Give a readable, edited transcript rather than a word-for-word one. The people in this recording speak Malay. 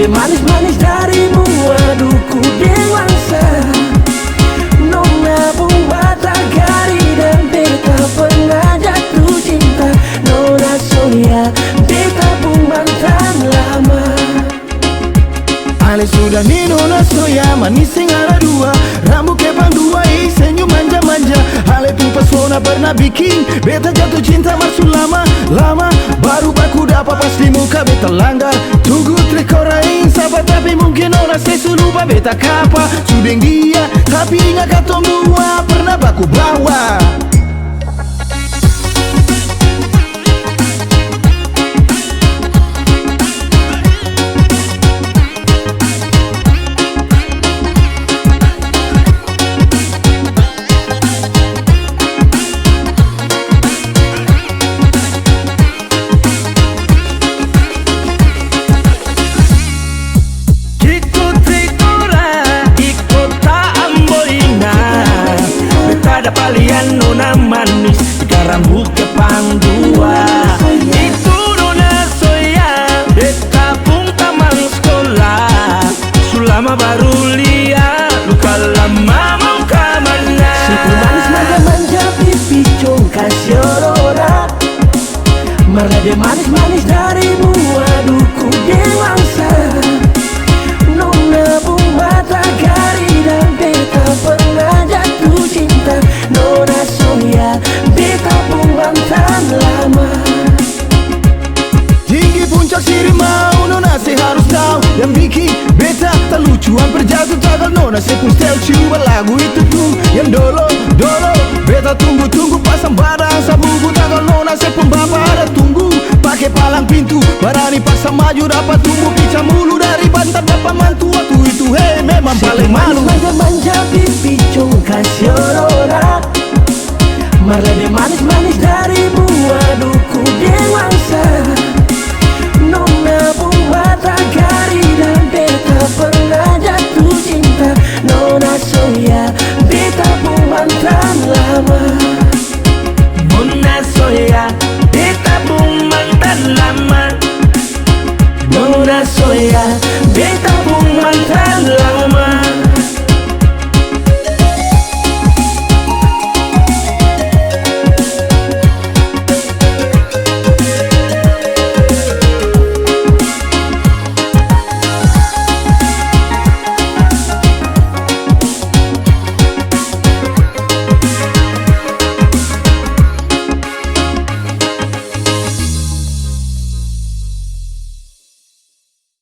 Marlade manis-manis darimu, aduh ku dewasa. Nona buat gari dan beta pernah jatuh cinta. Nona Sonia, beta pun mantan lama. Ale sudah ni Nona Sonia, manis sing ada dua, rambut kepang dua, senyum manja-manja. Ale tu pesona pernah bikin beta jatuh cinta, masuk lama-lama baru baku dapat pas di muka beta langgar. Tunggu trik orang sahabat, tapi mungkin orang sesu lupa beta kapa sudeng dia, tapi ingat kata mua pernah baku bawa. Palian Nona manis, rambut kepang dua, itu Nona Sonia, beta pun taman sekolah. Sulama baru lihat, luka lama mau kemana. Situ manis manja-manja pipi congkak siorora. Marlade manis-manis darimu, aduh ku dewasa. Nona buat gari dan beta pernah jatuh cinta. Nona Sonia, beta pun mantan lama. Tinggi puncak siri mau Nona se harus tahu, yang bikin beta terlucuan berjatuh tagal Nona se pun style coba lagu itu tuh yang dolo beta tunggu pasang barang sabugu tagal Nona se pun bapak ada tunggu pakai palang pintu, berani paksa maju dapat tumbuh pica mulu dari bantar dapat mantu. Waktu itu hei memang paling malu. Manja-manja pipi congkak siorora. Marlade manis-manis darimu, aduh ku dewasa.